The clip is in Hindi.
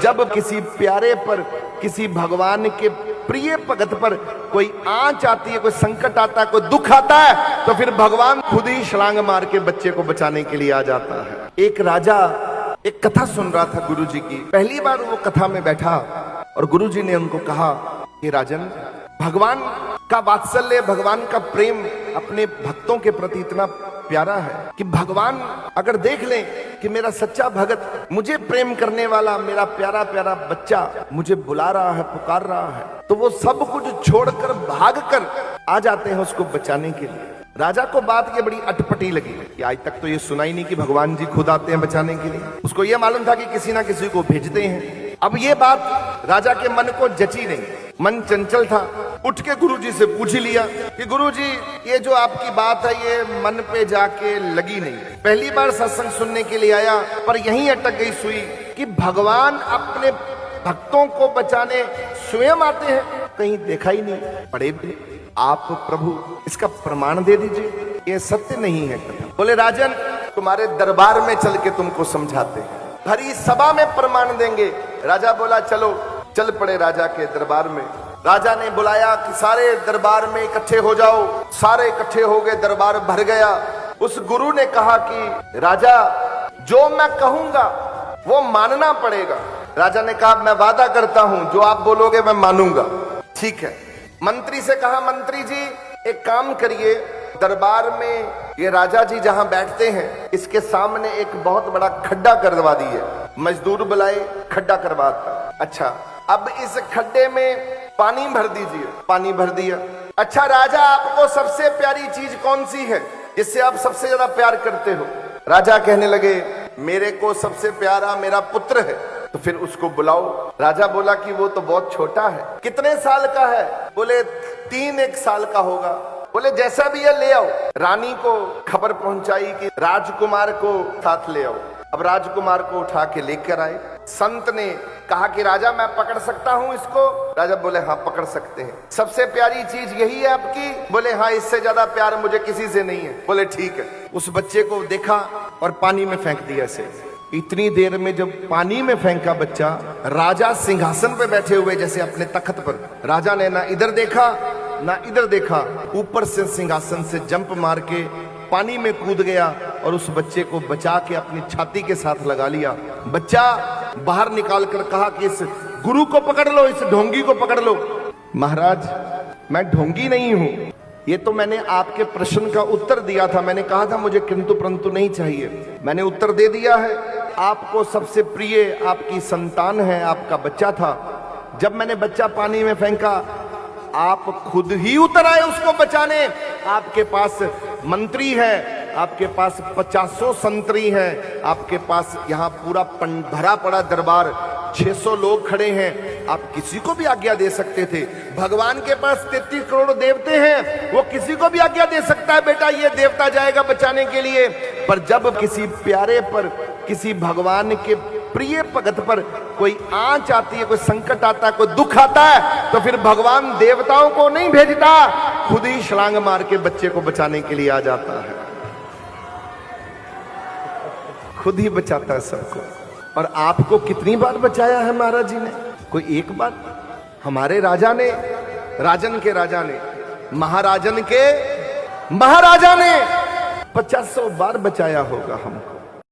जब किसी प्यारे पर, किसी भगवान के प्रिय भगत पर कोई आंच आती है, कोई संकट आता है, कोई दुख आता है, तो फिर भगवान खुद ही छलांग मार के बच्चे को बचाने के लिए आ जाता है। एक राजा एक कथा सुन रहा था गुरुजी की। पहली बार वो कथा में बैठा और गुरुजी ने उनको कहा कि राजन, भगवान का वात्सल्य, भगवान का प्रेम अपने भक्तों के प्रति इतना प्यारा है कि भगवान अगर देख लें कि मेरा सच्चा भगत, मुझे प्रेम करने वाला मेरा प्यारा प्यारा बच्चा मुझे बुला रहा है, पुकार रहा है, तो वो सब कुछ छोड़कर भागकर आ जाते हैं उसको बचाने के लिए। राजा को बात ये बड़ी अटपटी लगी कि आज तक तो ये सुना ही नहीं कि भगवान जी खुद आते हैं बचाने के लिए। उसको ये मालूम था कि किसी ना किसी को भेजते हैं। अब ये बात राजा के मन को जची नहीं, मन चंचल था। उठ के गुरुजी से पूछ लिया कि गुरुजी, ये जो आपकी बात है ये मन पे जाके लगी नहीं। पहली बार सत्संग सुनने के लिए आया पर यहीं अटक गई सुई कि भगवान अपने भक्तों को बचाने स्वयं आते हैं, कहीं देखा ही नहीं। पड़े भी आप प्रभु इसका प्रमाण दे दीजिए, ये सत्य नहीं है कथा। बोले राजन, तुम्हारे दरबार में चल के तुमको समझाते हैं, भरी सभा में प्रमाण देंगे। राजा बोला चलो। चल पड़े राजा के दरबार में। राजा ने बुलाया कि सारे दरबार में इकट्ठे हो जाओ। सारे इकट्ठे हो गए, दरबार भर गया। उस गुरु ने कहा कि राजा, जो मैं कहूंगा वो मानना पड़ेगा। राजा ने कहा मैं वादा करता हूं, जो आप बोलोगे मैं मानूंगा। ठीक है। मंत्री से कहा, मंत्री जी एक काम करिए, दरबार में ये राजा जी जहां बैठते हैं इसके सामने एक बहुत बड़ा खड्डा करवा दिए। मजदूर बुलाए, खड्डा करवाता। अच्छा, अब इस खड्डे में पानी भर दीजिए। पानी भर दिया। अच्छा राजा, आपको सबसे प्यारी चीज कौन सी है जिससे आप सबसे ज्यादा प्यार करते हो? राजा कहने लगे, मेरे को सबसे प्यारा मेरा पुत्र है। तो फिर उसको बुलाओ। राजा बोला कि वो तो बहुत छोटा है। कितने साल का है? बोले 3 साल का होगा। बोले जैसा भी है ले आओ। रानी को खबर पहुंचाई कि राजकुमार को साथ ले आओ। अब राजकुमार को उठा के लेकर आए। संत ने कहा कि राजा मैं पकड़ सकता हूं इसको? राजा बोले हाँ पकड़ सकते हैं। सबसे प्यारी चीज यही है आपकी? बोले हाँ, इससे ज्यादा प्यार मुझे किसी से नहीं है। बोले ठीक है। उस बच्चे को देखा और पानी में फेंक दिया ऐसे। इतनी देर में जब पानी में फेंका बच्चा, राजा सिंहासन पे बैठे हुए जैसे अपने तख्त पर, राजा ने ना इधर देखा ना इधर देखा, ऊपर से सिंहासन से जंप मार के पानी में कूद गया और उस बच्चे को बचा के अपनी छाती के साथ लगा लिया। बच्चा बाहर निकाल कर कहा कि इस गुरु को पकड़ लो, इस ढोंगी को पकड़ लो। महाराज, मैं ढोंगी नहीं हूं, ये तो मैंने आपके प्रश्न का उत्तर दिया था। मैंने कहा था मुझे किंतु परंतु नहीं चाहिए, मैंने उत्तर दे दिया है। आपको सबसे प्रिय आपकी संतान है, आपका बच्चा था। जब मैंने बच्चा पानी में फेंका, आप खुद ही उतर आए उसको बचाने। आपके पास मंत्री है, आपके पास 50 संतरी हैं, आपके पास यहाँ पूरा भरा पड़ा दरबार, 600 लोग खड़े हैं, आप किसी को भी आज्ञा दे सकते थे। भगवान के पास 33 करोड़ देवते हैं, वो किसी को भी आज्ञा दे सकता है, बेटा ये देवता जाएगा बचाने के लिए। पर जब किसी प्यारे पर, किसी भगवान के प्रिय भगत पर कोई आंच आती है, कोई संकट आता है, कोई दुख आता है, तो फिर भगवान देवताओं को नहीं भेजता, खुद ही छलांग मार के बच्चे को बचाने के लिए आ जाता है। खुद ही बचाता है सबको। और आपको कितनी बार बचाया है महाराज जी ने? कोई एक बार? हमारे राजा ने, राजन के राजा ने, महाराजन के महाराजा ने 50 बार बचाया होगा हमको।